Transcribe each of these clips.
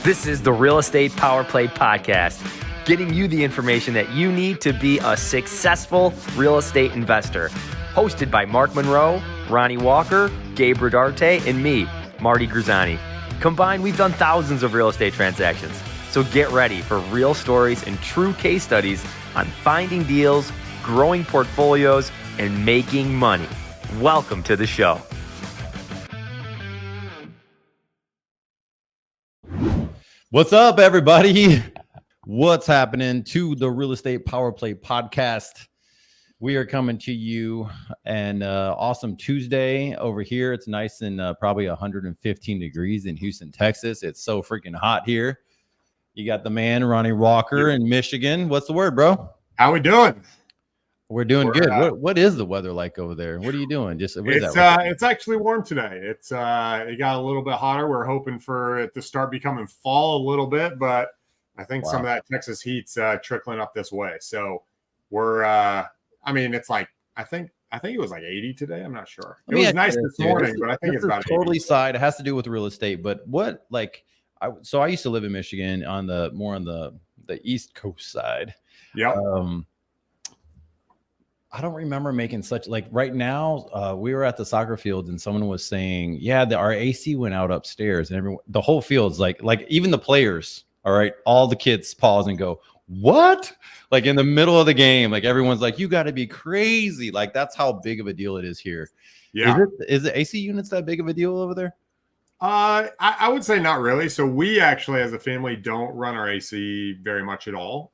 This is the Real Estate Powerplay podcast, getting you the information that you need to be a successful real estate investor. Hosted by Mark Monroe, Ronnie Walker, Gabe Rodarte, and me, Marty Grizzanti. Combined, we've done thousands of real estate transactions. So get ready for real stories and true case studies on finding deals, growing portfolios, and making money. Welcome to the show. What's up, everybody? What's happening to the Real Estate Powerplay podcast? We are coming to you an awesome Tuesday over here. It's nice and probably 115 degrees in Houston, Texas. It's so freaking hot here. You got the man, Ronald Walker in Michigan. What's the word, bro? How we doing? We're doing good. What is the weather like over there? What are you doing? It's actually warm today. It got a little bit hotter. We're hoping for it to start becoming fall a little bit, but I think some of that Texas heat's trickling up this way. So we're it's like I think it was like 80 today. I'm not sure. It was nice this morning, but I think it's about totally 80. Side. It has to do with real estate, but what I used to live in Michigan on the East Coast side. Yeah. I don't remember making such right now. We were at the soccer field and someone was saying, our AC went out upstairs and the whole field's like even the players. All right. All the kids pause and go, what? Like in the middle of the game, like everyone's like, you got to be crazy. Like that's how big of a deal it is here. Yeah. Is the AC units that big of a deal over there? I would say not really. So we actually, as a family, don't run our AC very much at all.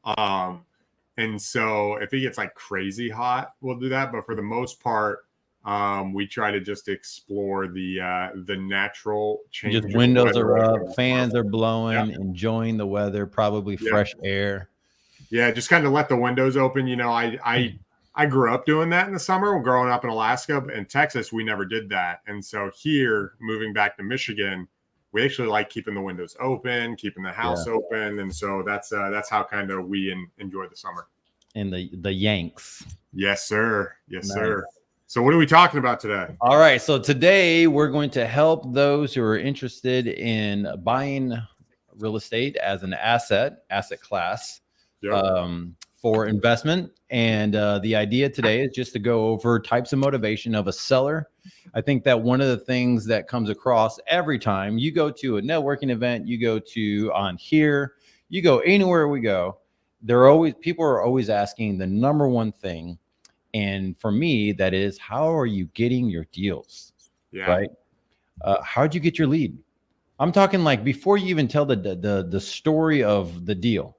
And so if it gets like crazy hot, we'll do that. But for the most part, we try to just explore the natural change. Just windows are up, fans are blowing, enjoying the weather, probably fresh air. Yeah, just kind of let the windows open. You know, I grew up doing that in the summer. Growing up in Alaska and Texas, we never did that. And so here, moving back to Michigan, we actually like keeping the windows open, keeping the house open. And so that's how kind of we enjoy the summer. And the Yanks. Yes, sir. Yes, sir. So what are we talking about today? All right. So today we're going to help those who are interested in buying real estate as an asset class for investment. And the idea today is just to go over types of motivation of a seller. I think that one of the things that comes across every time you go to a networking event, you go to on here, you go anywhere we go, people are always asking the number one thing. And for me, that is, how are you getting your deals? Yeah. Right. How'd you get your lead? I'm talking like before you even tell the story of the deal.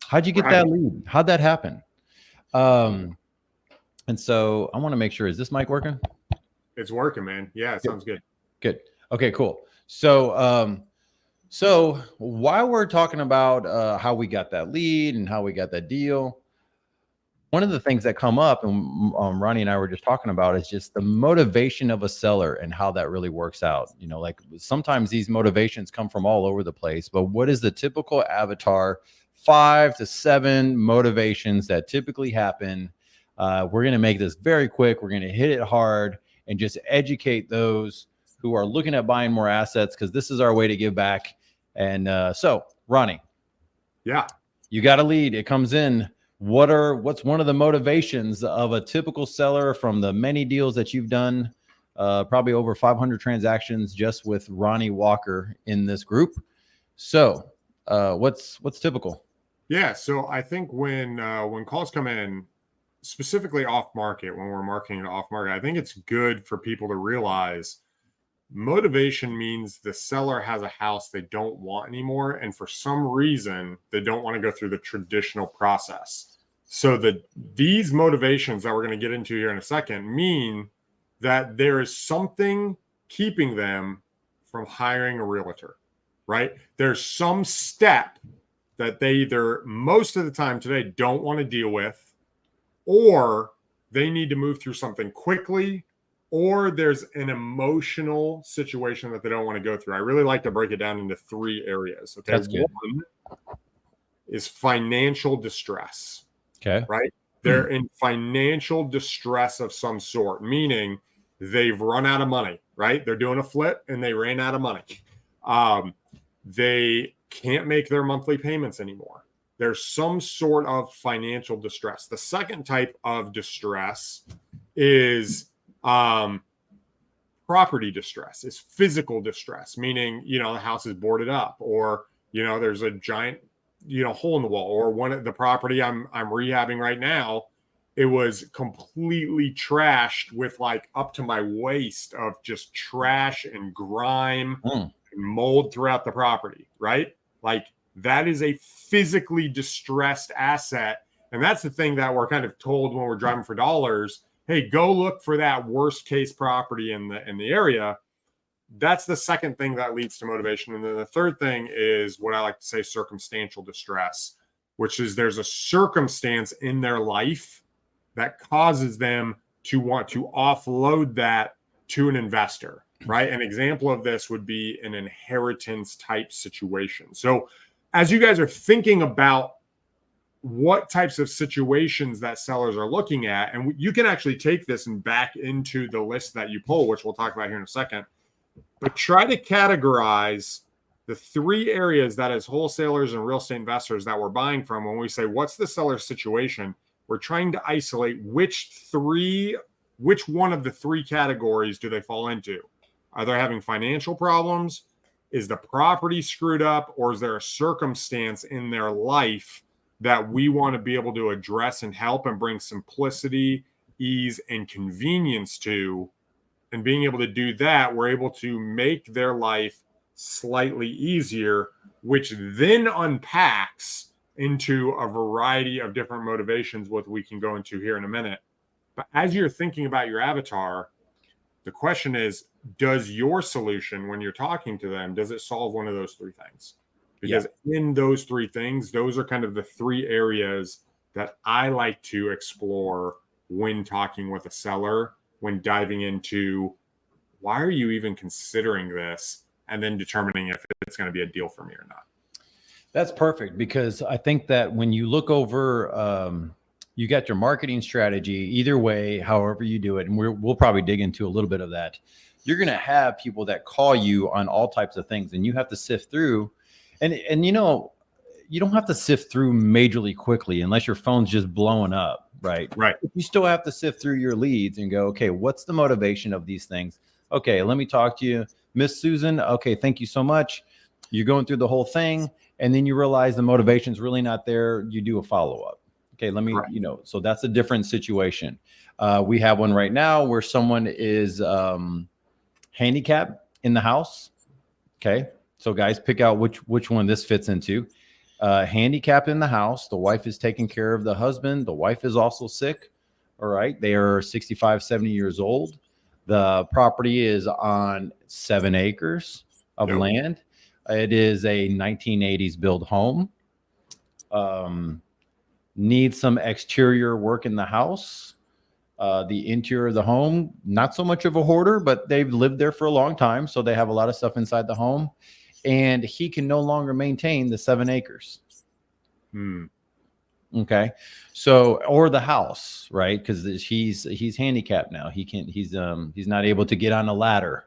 How'd you get that lead? How'd that happen? And so I want to make sure, is this mic working? It's working, man. Yeah, it sounds good. Good. Okay, cool. So while we're talking about how we got that lead and how we got that deal, one of the things that come up, and Ronnie and I were just talking about, is just the motivation of a seller and how that really works out. You know, like sometimes these motivations come from all over the place, but what is the typical avatar? 5 to 7 motivations that typically happen. We're going to make this very quick. We're going to hit it hard and just educate those who are looking at buying more assets, because this is our way to give back. And so, Ronnie, you got a lead. It comes in. What's one of the motivations of a typical seller from the many deals that you've done? Probably over 500 transactions just with Ronnie Walker in this group. So, what's typical? Yeah, so I think when calls come in, specifically off market, when we're marketing off market, I think it's good for people to realize motivation means the seller has a house they don't want anymore, and for some reason they don't want to go through the traditional process. So these motivations that we're going to get into here in a second mean that there is something keeping them from hiring a realtor, right? There's some step that they either most of the time today don't want to deal with, or they need to move through something quickly, or there's an emotional situation that they don't want to go through. I really like to break it down into 3 areas. Okay. That's good. One is financial distress. Okay. Right. They're in financial distress of some sort, meaning they've run out of money, right? They're doing a flip and they ran out of money. They can't make their monthly payments anymore. There's some sort of financial distress. The second type of distress is property distress, is physical distress, meaning, the house is boarded up, or, there's a giant, hole in the wall, or one of the property I'm rehabbing right now, it was completely trashed with like up to my waist of just trash and grime and mold throughout the property, right? Like that is a physically distressed asset. And that's the thing that we're kind of told when we're driving for dollars. Hey, go look for that worst case property in the area. That's the second thing that leads to motivation. And then the third thing is what I like to say, circumstantial distress, which is there's a circumstance in their life that causes them to want to offload that to an investor, right? An example of this would be an inheritance type situation. So as you guys are thinking about what types of situations that sellers are looking at, and you can actually take this and back into the list that you pull, which we'll talk about here in a second, but try to categorize the three areas that as wholesalers and real estate investors that we're buying from, when we say, what's the seller's situation? We're trying to isolate which one of the three categories do they fall into? Are they having financial problems? Is the property screwed up? Or is there a circumstance in their life that we want to be able to address and help and bring simplicity, ease, and convenience to? And being able to do that, we're able to make their life slightly easier, which then unpacks into a variety of different motivations, what we can go into here in a minute. But as you're thinking about your avatar, the question is, does your solution, when you're talking to them, does it solve one of those three things? Because in those three things, those are kind of the three areas that I like to explore when talking with a seller, when diving into why are you even considering this, and then determining if it's going to be a deal for me or not. That's perfect, because I think that when you look over, you got your marketing strategy, either way, however you do it, and we'll probably dig into a little bit of that. You're going to have people that call you on all types of things, and you have to sift through. And you don't have to sift through majorly quickly unless your phone's just blowing up, right? Right. You still have to sift through your leads and go, okay, what's the motivation of these things? Okay, let me talk to you, Miss Susan. Okay, thank you so much. You're going through the whole thing, and then you realize the motivation's really not there. You do a follow-up. Okay, let me, so that's a different situation. We have one right now where someone is handicapped in the house. Okay, so guys, pick out which one this fits into. Handicapped in the house. The wife is taking care of the husband. The wife is also sick. All right, they are 65, 70 years old. The property is on 7 acres of land. It is a 1980s built home. Needs some exterior work in the house. The interior of the home, not so much of a hoarder, but they've lived there for a long time, so they have a lot of stuff inside the home. And he can no longer maintain the 7 acres. Okay, so, or the house, right? Because he's handicapped now. He's not able to get on a ladder.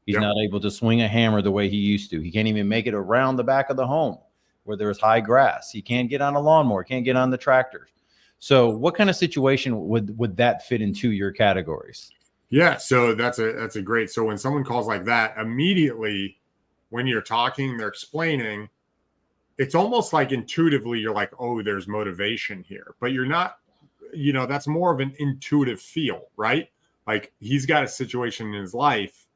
He's not able to swing a hammer the way he used to. He can't even make it around the back of the home where there's high grass. He can't get on a lawnmower, can't get on the tractor. So what kind of situation would that fit into your categories? Yeah, so that's a great. So when someone calls like that, immediately when you're talking, they're explaining, it's almost like intuitively you're like, oh, there's motivation here, but you're not, that's more of an intuitive feel, right? Like he's got a situation in his life,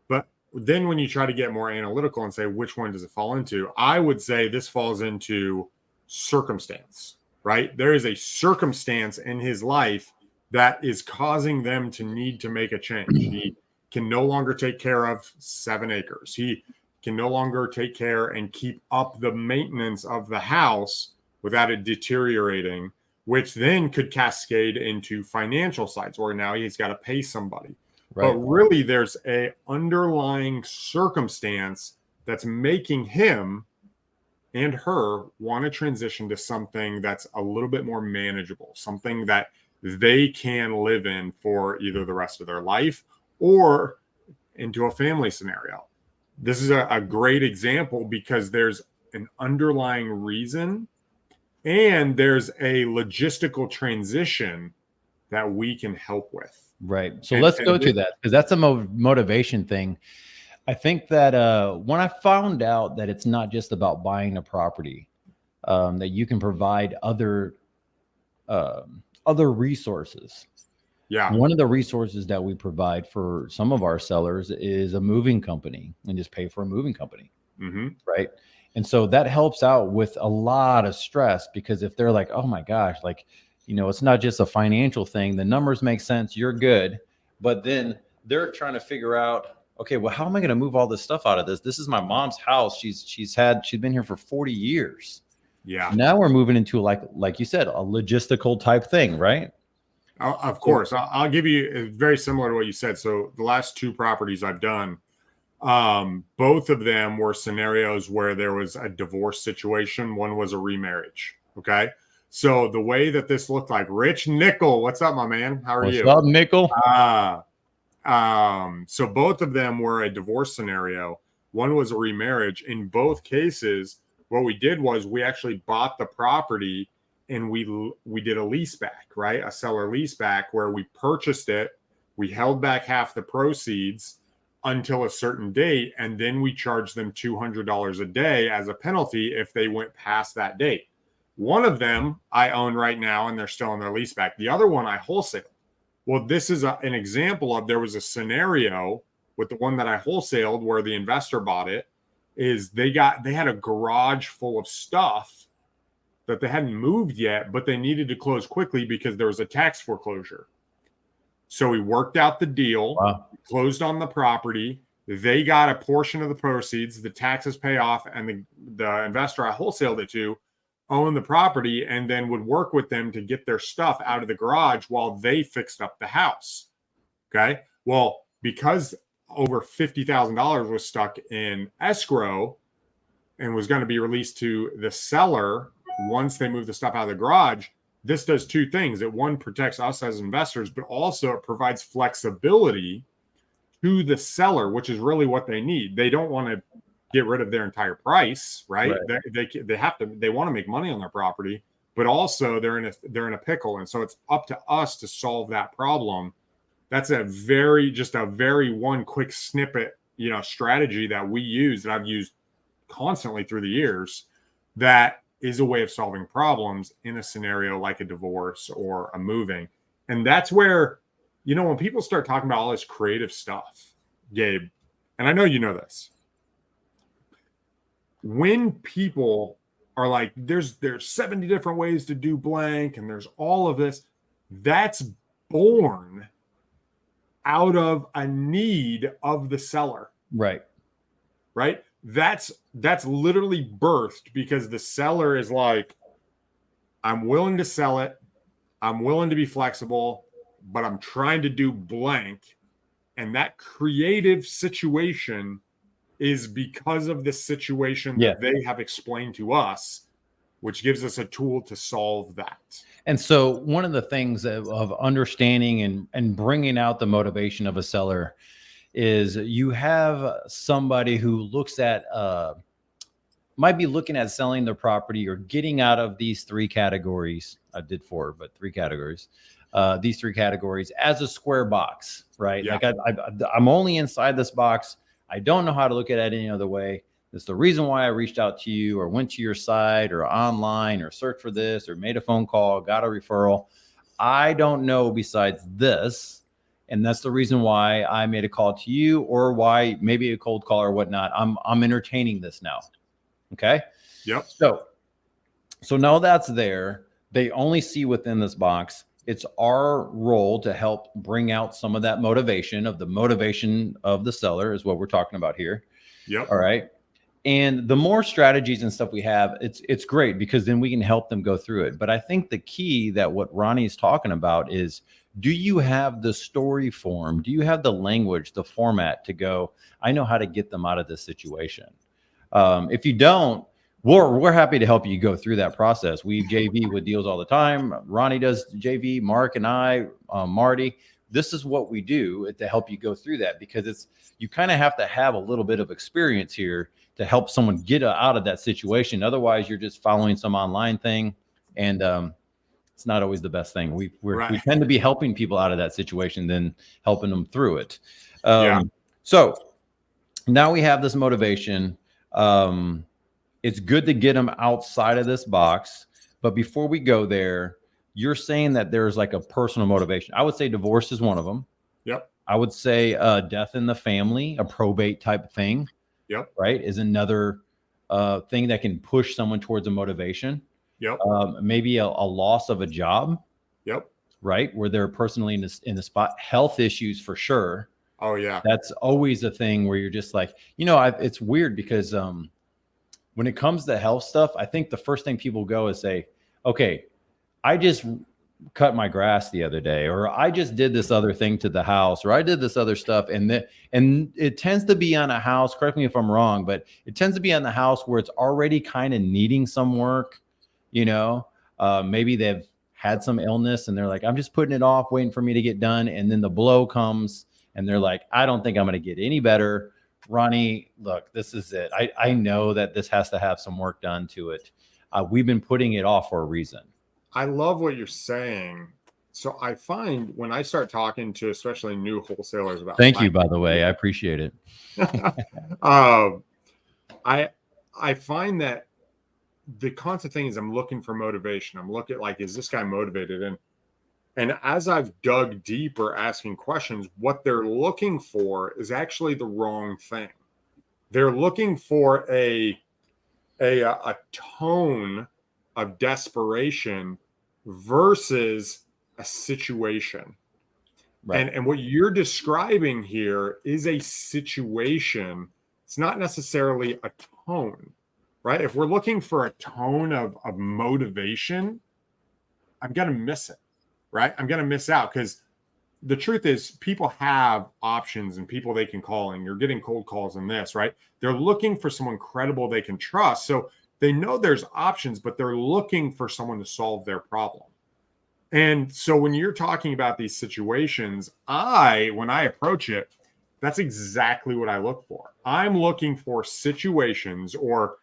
but then when you try to get more analytical and say, which one does it fall into? I would say this falls into circumstance, right? There is a circumstance in his life that is causing them to need to make a change. He can no longer take care of 7 acres. He can no longer take care and keep up the maintenance of the house without it deteriorating, which then could cascade into financial sides where now he's got to pay somebody. Right. But really there's a underlying circumstance that's making him and her want to transition to something that's a little bit more manageable, something that they can live in for either the rest of their life or into a family scenario. This is a great example because there's an underlying reason, and there's a logistical transition that we can help with. Right. So let's go to that, because that's a motivation thing. I think that when I found out that it's not just about buying a property, that you can provide other resources. Yeah. One of the resources that we provide for some of our sellers is a moving company, and just pay for a moving company. Mm-hmm. Right. And so that helps out with a lot of stress, because if they're like, oh my gosh, like, it's not just a financial thing. The numbers make sense. You're good. But then they're trying to figure out, okay, well, how am I going to move all this stuff out of this? This is my mom's house. She's been here for 40 years. Yeah. Now we're moving into, like you said, a logistical type thing, right? Of course. I'll give you very similar to what you said. So the last 2 properties I've done, both of them were scenarios where there was a divorce situation. One was a remarriage. Okay. So the way that this looked like, Rich Nickel, what's up, my man? How are you? What's up, Nickel? So both of them were a divorce scenario. One was a remarriage. In both cases, what we did was we actually bought the property and we did a lease back, right? A seller lease back, where we purchased it. We held back half the proceeds until a certain date, and then we charged them $200 a day as a penalty if they went past that date. One of them I own right now, and they're still in their lease back. The other one I wholesaled. Well, this is an example of, there was a scenario with the one that I wholesaled where the investor bought it, is they had a garage full of stuff that they hadn't moved yet, but they needed to close quickly because there was a tax foreclosure. So we worked out the deal, closed on the property. They got a portion of the proceeds, the taxes pay off, and the investor I wholesaled it to owned the property, and then would work with them to get their stuff out of the garage while they fixed up the house. Okay. Well, because over $50,000 was stuck in escrow and was going to be released to the seller once they move the stuff out of the garage, this does 2 things. It, one, protects us as investors, but also it provides flexibility to the seller, which is really what they need. They don't want to get rid of their entire price, right? They want to make money on their property, but also they're in a pickle. And so it's up to us to solve that problem. That's a very one quick snippet, strategy that we use, that I've used constantly through the years, that is a way of solving problems in a scenario like a divorce or a moving. And that's where, when people start talking about all this creative stuff, Gabe, and I know you know this, when people are like, there's 70 different ways to do blank, and there's all of this, that's born out of a need of the seller. Right. That's literally birthed because the seller is like, I'm willing to sell it, I'm willing to be flexible, but I'm trying to do blank. And that creative situation is because of the situation that they have explained to us, which gives us a tool to solve that. And so one of the things of understanding and bringing out the motivation of a seller is, you have somebody who might be looking at selling their property or getting out of these 3 categories. I did 4, but 3 categories. These 3 categories as a square box, right? Yeah. Like I'm only inside this box. I don't know how to look at it any other way. It's the reason why I reached out to you, or went to your site, or online, or searched for this, or made a phone call, got a referral. I don't know besides this. And that's the reason why I made a call to you, or why maybe a cold call or whatnot. I'm entertaining this now. Okay. Yep. So now that's there. They only see within this box. It's our role to help bring out some of that motivation of the seller, is what we're talking about here. Yep. All right. And the more strategies and stuff we have, it's great, because then we can help them go through it. But I think the key that what Ronnie's talking about is, do you have the story form? Do you have the language, the format to go, I know how to get them out of this situation? If you don't, we're happy to help you go through that process. We JV with deals all the time. Ronnie does JV, Mark and I, Marty, this is what we do to help you go through that, because you kind of have to have a little bit of experience here to help someone get out of that situation. Otherwise, you're just following some online thing, and it's not always the best thing. We tend to be helping people out of that situation than helping them through it. So now we have this motivation. It's good to get them outside of this box. But before we go there, you're saying that there's like a personal motivation. I would say divorce is one of them. Yep. I would say death in the family, a probate type thing. Yep. Right. Is another thing that can push someone towards a motivation. Yep. Maybe a loss of a job. Yep. Right. Where they're personally in the spot. Health issues for sure. Oh yeah. That's always a thing where you're just like, it's weird because when it comes to health stuff, I think the first thing people go is say, okay, I just cut my grass the other day, or I just did this other thing to the house, or I did this other stuff. And it tends to be on a house, correct me if I'm wrong, but it tends to be on the house where it's already kind of needing some work, maybe they've had some illness and they're like, I'm just putting it off, waiting for me to get done. And then the blow comes and they're like, I don't think I'm going to get any better. Ronnie, look, this is it. I know that this has to have some work done to it. We've been putting it off for a reason. I love what you're saying. So I find when I start talking to especially new wholesalers about Thank you, by the way. I appreciate it. I find that the constant thing is I'm looking for motivation. I'm looking like, is this guy motivated? And as I've dug deeper asking questions, what they're looking for is actually the wrong thing. They're looking for a tone of desperation versus a situation. Right. And what you're describing here is a situation. It's not necessarily a tone, right? If we're looking for a tone of motivation, I'm going to miss it, right? I'm going to miss out, because the truth is people have options and people they can call, and you're getting cold calls in this, right? They're looking for someone credible they can trust. So they know there's options, but they're looking for someone to solve their problem. And so when you're talking about these situations, when I approach it, that's exactly what I look for. I'm looking for situations or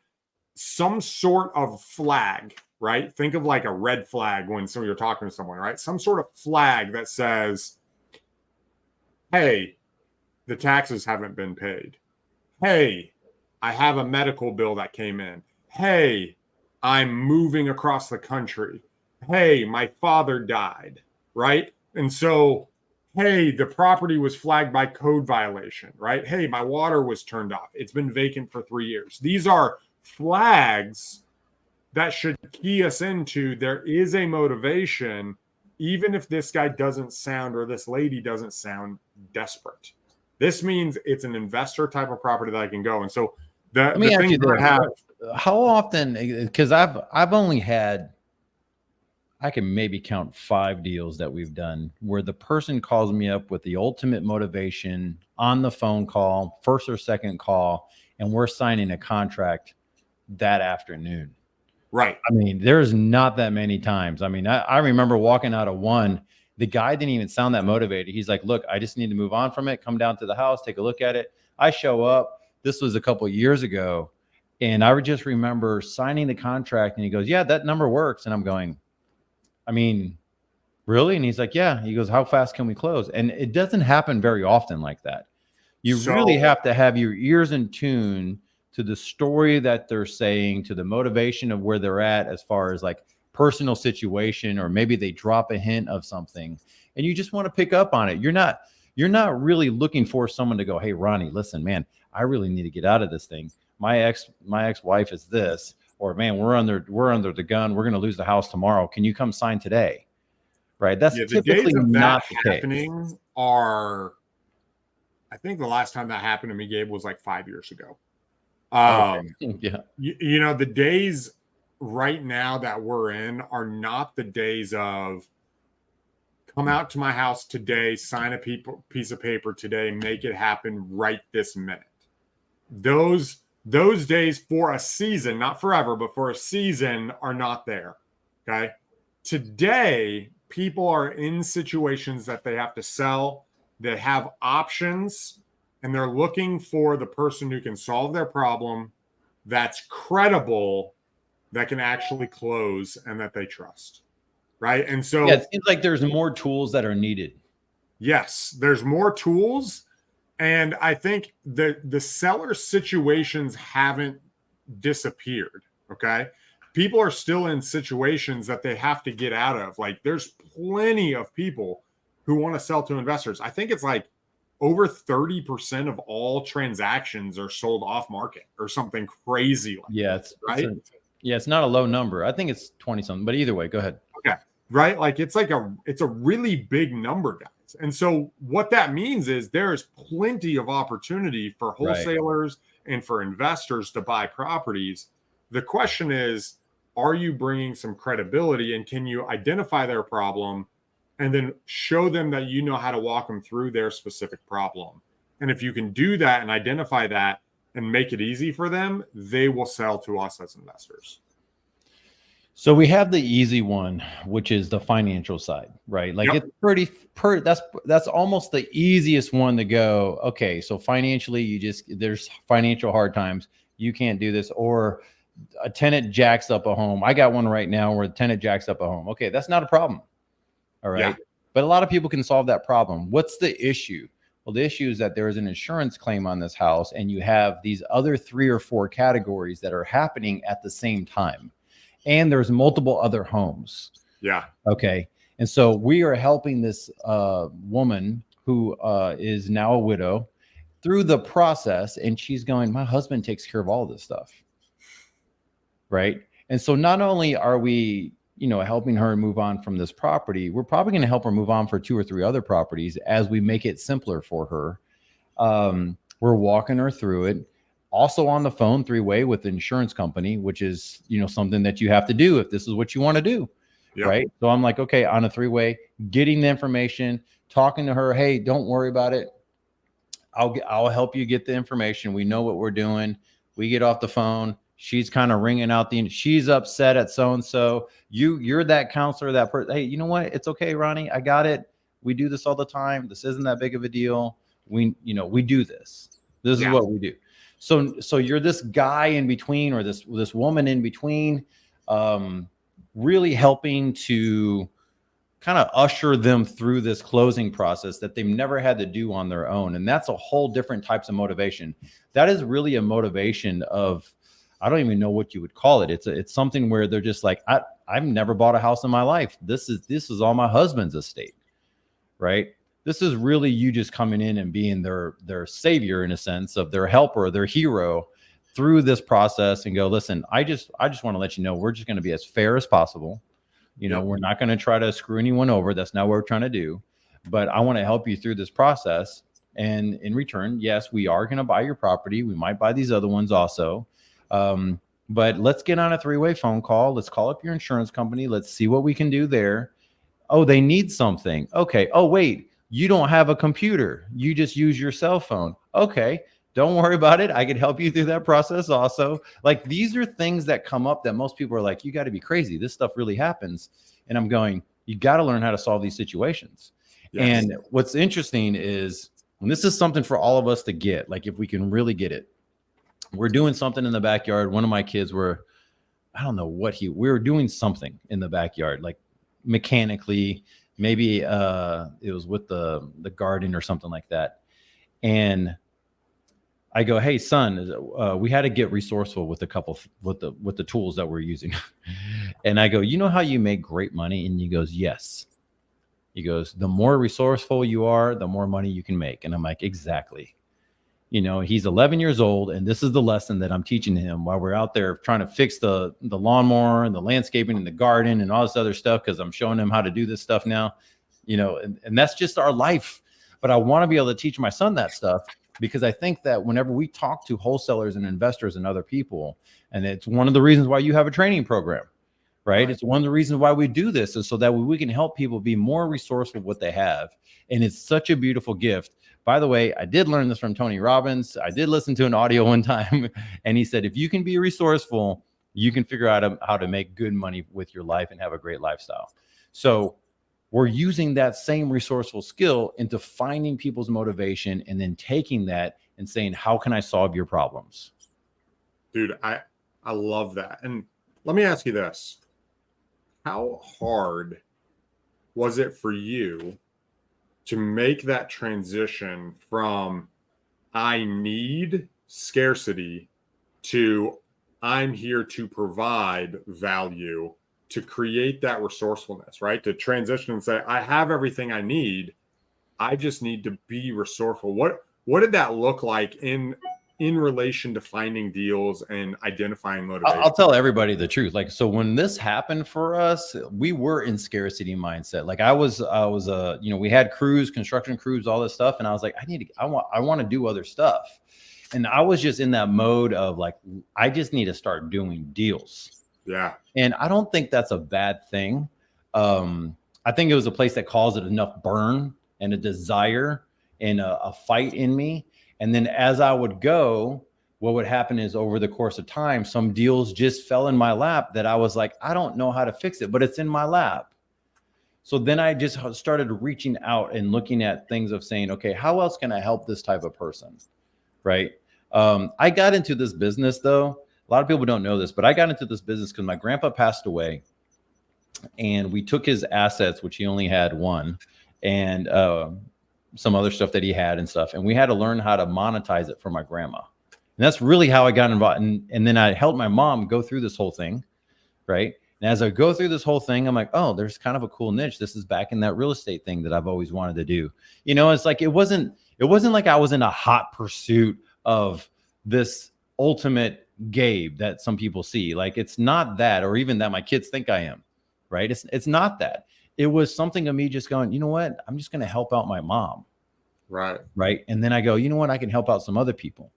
some sort of flag, right? Think of like a red flag when you're talking to someone, right? Some sort of flag that says, hey, the taxes haven't been paid. Hey, I have a medical bill that came in. Hey, I'm moving across the country. Hey, my father died, right? And so, hey, the property was flagged by code violation, right? Hey, my water was turned off. It's been vacant for 3 years. These are flags that should key us into there is a motivation, even if this guy doesn't sound, or this lady doesn't sound desperate. This means it's an investor type of property that I can go. And so the thing that I have, how often, because I've only had, I can maybe count 5 deals that we've done where the person calls me up with the ultimate motivation on the phone call, first or second call, and we're signing a contract that afternoon. Right. I mean, there's not that many times. I mean, I remember walking out of one, the guy didn't even sound that motivated. He's like, look, I just need to move on from it. Come down to the house, take a look at it. I show up. This was a couple of years ago. And I would just remember signing the contract, and he goes, yeah, that number works. And I'm going, I mean, really? And he's like, yeah. He goes, how fast can we close? And it doesn't happen very often like that. You really have to have your ears in tune to the story that they're saying, to the motivation of where they're at as far as like personal situation, or maybe they drop a hint of something and you just want to pick up on it. You're not really looking for someone to go, hey, Ronnie, listen, man, I really need to get out of this thing. My ex-wife is this, or man, we're under the gun. We're going to lose the house tomorrow. Can you come sign today? Right. That's typically not the case. I think the last time that happened to me, Gabe, was like 5 years ago. Yeah. The days right now that we're in are not the days of come out to my house today, sign a piece of paper today, make it happen right this minute. Those days for a season, not forever, but for a season, are not there. Okay. Today, people are in situations that they have to sell, they have options, and they're looking for the person who can solve their problem, that's credible, that can actually close, and that they trust. Right. And so it seems like there's more tools that are needed. Yes, there's more tools. And I think the seller situations haven't disappeared. Okay. People are still in situations that they have to get out of. Like, there's plenty of people who want to sell to investors. I think it's like over 30% of all transactions are sold off market or something crazy like that, right? It's not a low number. I think it's 20 something, but either way, go ahead. Okay. Right. Like, it's a really big number, guys. And so what that means is there's plenty of opportunity for wholesalers and for investors to buy properties. The question is, are you bringing some credibility, and can you identify their problem and then show them that you know how to walk them through their specific problem? And if you can do that and identify that and make it easy for them, they will sell to us as investors. So we have the easy one, which is the financial side, right? Like, it's that's almost the easiest one to go, okay, so financially, there's financial hard times. You can't do this. Or a tenant jacks up a home. I got one right now where the tenant jacks up a home. Okay, that's not a problem. All right. Yeah. But a lot of people can solve that problem. What's the issue? Well, the issue is that there is an insurance claim on this house, and you have these other 3 or 4 categories that are happening at the same time. And there's multiple other homes. Yeah. Okay. And so we are helping this woman who is now a widow through the process. And she's going, my husband takes care of all this stuff. Right. And so not only are we, helping her move on from this property, we're probably going to help her move on for 2 or 3 other properties as we make it simpler for her. We're walking her through it. Also on the phone 3-way with the insurance company, which is, something that you have to do if this is what you want to do. Yep. Right. So I'm like, okay, on a 3-way, getting the information, talking to her. Hey, don't worry about it. I'll help you get the information. We know what we're doing. We get off the phone. She's kind of ringing out she's upset at so-and-so. You're that counselor, that person. Hey, you know what? It's okay, Ronnie. I got it. We do this all the time. This isn't that big of a deal. We do this. This is what we do. So you're this guy in between, or this woman in between, really helping to kind of usher them through this closing process that they've never had to do on their own. And that's a whole different types of motivation. That is really a motivation of, I don't even know what you would call it. It's something where they're just like, I've never bought a house in my life. This is all my husband's estate, right? This is really you just coming in and being their savior, in a sense, of their helper, their hero through this process, and go, listen, I just want to let you know, we're just going to be as fair as possible. We're not going to try to screw anyone over. That's not what we're trying to do. But I want to help you through this process. And in return, yes, we are going to buy your property. We might buy these other ones also. But let's get on a 3-way phone call. Let's call up your insurance company. Let's see what we can do there. Oh, they need something. Okay. Oh, wait. You don't have a computer. You just use your cell phone. Okay. Don't worry about it. I can help you through that process also. Like, these are things that come up that most people are like, you got to be crazy. This stuff really happens. And I'm going, you got to learn how to solve these situations. Yes. And what's interesting is, and this is something for all of us to get, like, if we can really get it, we're doing something in the backyard. One of my kids I don't know what we were doing something in the backyard, like mechanically. Maybe it was with the garden or something like that. And I go, hey, son, we had to get resourceful with with the tools that we're using. And I go, you know how you make great money? And he goes, yes. He goes, the more resourceful you are, the more money you can make. And I'm like, exactly. He's 11 years old, and this is the lesson that I'm teaching him while we're out there trying to fix the lawnmower and the landscaping and the garden and all this other stuff, because I'm showing him how to do this stuff now, and that's just our life. But I want to be able to teach my son that stuff, because I think that whenever we talk to wholesalers and investors and other people, and it's one of the reasons why you have a training program, right? It's one of the reasons why we do this, is so that we can help people be more resourceful with what they have. And it's such a beautiful gift. By the way, I did learn this from Tony Robbins. I did listen to an audio one time, and he said, if you can be resourceful, you can figure out how to make good money with your life and have a great lifestyle. So we're using that same resourceful skill into finding people's motivation and then taking that and saying, how can I solve your problems? Dude, I love that. And let me ask you this. How hard was it for you to make that transition from I need scarcity to I'm here to provide value, to create that resourcefulness, right? To transition and say, I have everything I need. I just need to be resourceful. What did that look like in relation to finding deals and identifying motivation? I'll tell everybody the truth. Like, so when this happened for us, we were in scarcity mindset. Like I was, you know, we had crews, construction crews, all this stuff. And I was like, I want to do other stuff. And I was just in that mode of like, I just need to start doing deals. Yeah. And I don't think that's a bad thing. I think it was a place that caused it enough burn and a desire and a fight in me. And then as I would go, what would happen is over the course of time, some deals just fell in my lap that I was like, I don't know how to fix it, but it's in my lap. So then I just started reaching out and looking at things of saying, okay, how else can I help this type of person? Right. I got into this business though. A lot of people don't know this, but I got into this business because my grandpa passed away and we took his assets, which he only had one, and some other stuff that he had and stuff. And we had to learn how to monetize it for my grandma. And that's really how I got involved. And then I helped my mom go through this whole thing. Right. And as I go through this whole thing, I'm like, oh, there's kind of a cool niche. This is back in that real estate thing that I've always wanted to do. You know, it's like, it wasn't like I was in a hot pursuit of this ultimate Gabe that some people see. Like, it's not that, or even that my kids think I am. Right. It's not that. It was something of me just going, you know what? I'm just going to help out my mom. Right. Right. And then I go, you know what? I can help out some other people.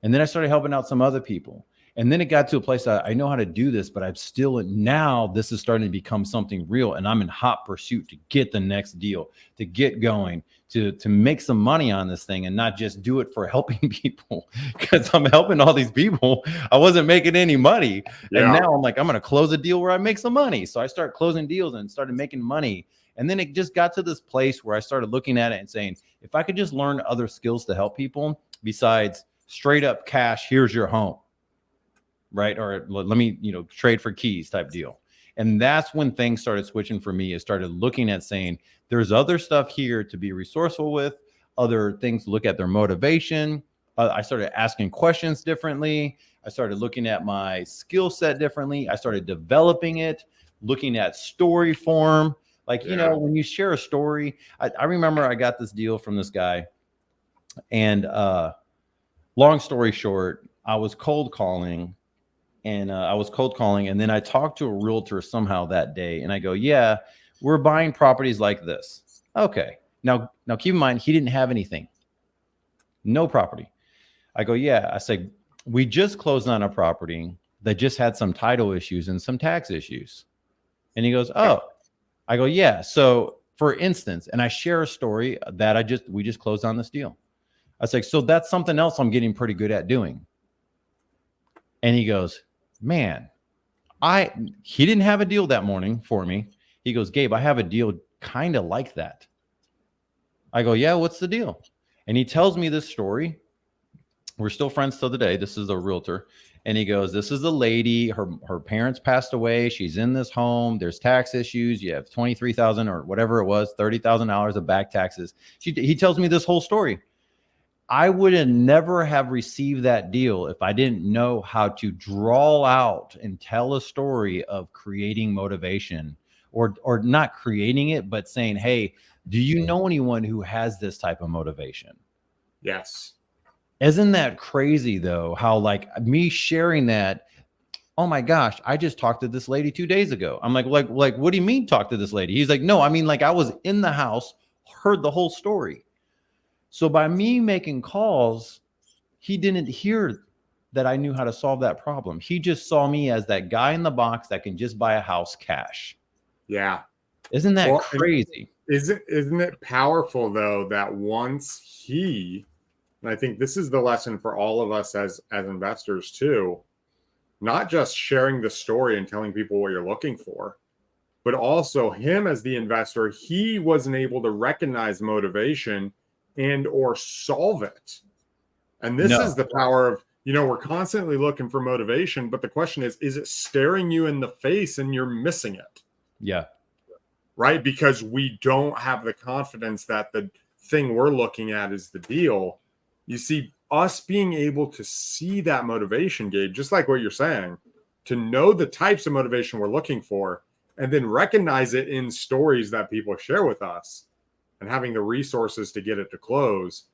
And then I started helping out some other people. And then it got to a place that I know how to do this, but I'm still, now this is starting to become something real. And I'm in hot pursuit to get the next deal, to get going, to make some money on this thing and not just do it for helping people, because I'm helping all these people. I wasn't making any money. Yeah. And now I'm like, I'm going to close a deal where I make some money. So I start closing deals and started making money. And then it just got to this place where I started looking at it and saying, if I could just learn other skills to help people besides straight up cash, here's your home. Right. Or let me, trade for keys type deal. And that's when things started switching for me. I started looking at saying there's other stuff here to be resourceful with, other things to look at their motivation. I started asking questions differently. I started looking at my skill set differently. I started developing it, looking at story form. Like, when you share a story, I remember I got this deal from this guy, and long story short, I was cold calling. And and then I talked to a realtor somehow that day, and I go, yeah, we're buying properties like this. Okay. Now keep in mind, he didn't have anything, no property. I go, yeah. I said, we just closed on a property that just had some title issues and some tax issues. And he goes, oh. I go, yeah. So for instance, and I share a story that we just closed on this deal. I was like, so that's something else I'm getting pretty good at doing. And he goes, man, he didn't have a deal that morning for me. He goes, Gabe, I have a deal kind of like that. I go, yeah, what's the deal? And he tells me this story. We're still friends till today. This is a realtor. And he goes, this is a lady, her parents passed away. She's in this home. There's tax issues. You have $23,000 or whatever it was, $30,000 of back taxes. He tells me this whole story. I would have never have received that deal if I didn't know how to draw out and tell a story of creating motivation, or not creating it, but saying, hey, do you know anyone who has this type of motivation? Yes. Isn't that crazy though? How like me sharing that, oh my gosh, I just talked to this lady 2 days ago. I'm like, what do you mean talk to this lady? He's like, no, I mean, like I was in the house, heard the whole story. So by me making calls, he didn't hear that I knew how to solve that problem. He just saw me as that guy in the box that can just buy a house cash. Yeah. Isn't that crazy? Isn't it powerful though, that once and I think this is the lesson for all of us as investors too, not just sharing the story and telling people what you're looking for, but also him as the investor, he wasn't able to recognize motivation and or solve it. And this is the power of, we're constantly looking for motivation, but the question is it staring you in the face and you're missing it? Yeah. Right? Because we don't have the confidence that the thing we're looking at is the deal. You see, us being able to see that motivation, Gabe, just like what you're saying, to know the types of motivation we're looking for, and then recognize it in stories that people share with us, and having the resources to get it to close.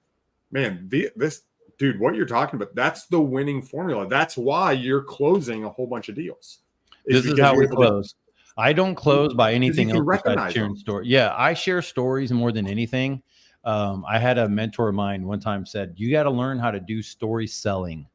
Man, this dude, what you're talking about, that's the winning formula. That's why you're closing a whole bunch of deals. This is how we close. I don't close by anything else besides sharing stories. Yeah, I share stories more than anything. I had a mentor of mine one time said, you got to learn how to do story selling,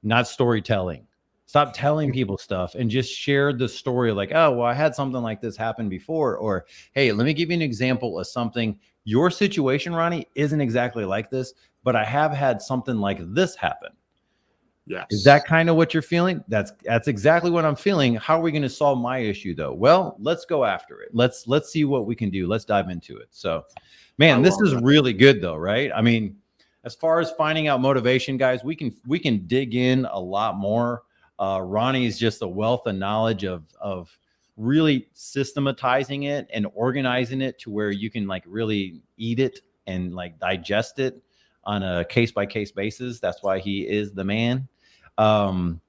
not storytelling. Stop telling people stuff and just share the story like, oh, well, I had something like this happen before. Or, hey, let me give you an example of something. Your situation, Ronnie, isn't exactly like this, but I have had something like this happen. Yes. Is that kind of what you're feeling? That's exactly what I'm feeling. How are we going to solve my issue, though? Well, let's go after it. Let's see what we can do. Let's dive into it. So, man, this is really good, though, right? I mean, as far as finding out motivation, guys, we can dig in a lot more. Ronnie is just a wealth of knowledge of really systematizing it and organizing it to where you can like really eat it and like digest it on a case-by-case basis. That's why he is the man. And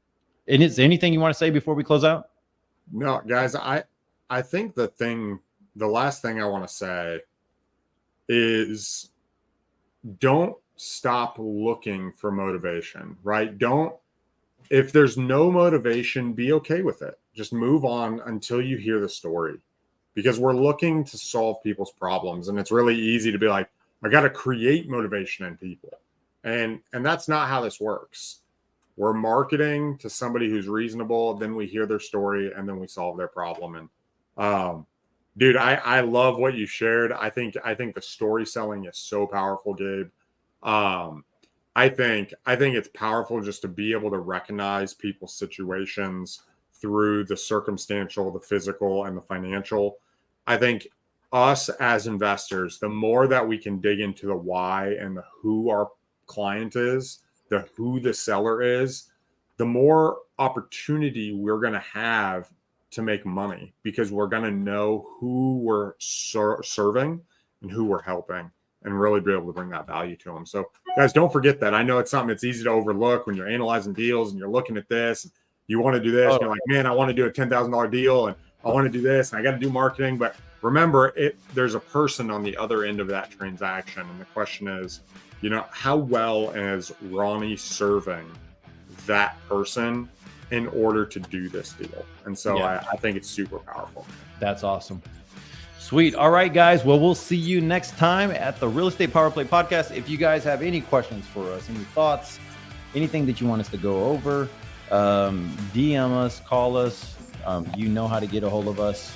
is there anything you want to say before we close out? No, guys, I think the last thing I want to say is don't stop looking for motivation, right? If there's no motivation, be okay with it. Just move on until you hear the story, because we're looking to solve people's problems. And it's really easy to be like, I got to create motivation in people. And that's not how this works. We're marketing to somebody who's reasonable. Then we hear their story and then we solve their problem. And dude, I love what you shared. I think the story selling is so powerful, Gabe. I think it's powerful just to be able to recognize people's situations through the circumstantial, the physical, and the financial. I think us as investors, the more that we can dig into the why and the who our client is, the who the seller is, the more opportunity we're going to have to make money, because we're going to know who we're serving and who we're helping, and really be able to bring that value to them. So guys, don't forget that. I know it's something that's easy to overlook when you're analyzing deals and you're looking at this, you want to do this, and you're like, man, I want to do a $10,000 deal and I want to do this and I got to do marketing. But remember, there's a person on the other end of that transaction. And the question is, how well is Ronnie serving that person in order to do this deal? And so I think it's super powerful. That's awesome. Sweet. All right, guys. Well, we'll see you next time at the Real Estate Powerplay podcast. If you guys have any questions for us, any thoughts, anything that you want us to go over, DM us, call us. You know how to get a hold of us.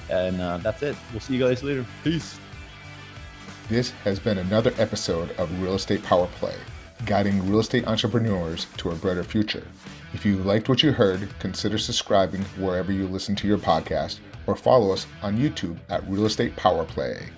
And that's it. We'll see you guys later. Peace. This has been another episode of Real Estate Powerplay, guiding real estate entrepreneurs to a brighter future. If you liked what you heard, consider subscribing wherever you listen to your podcast, or follow us on YouTube at Real Estate Powerplay.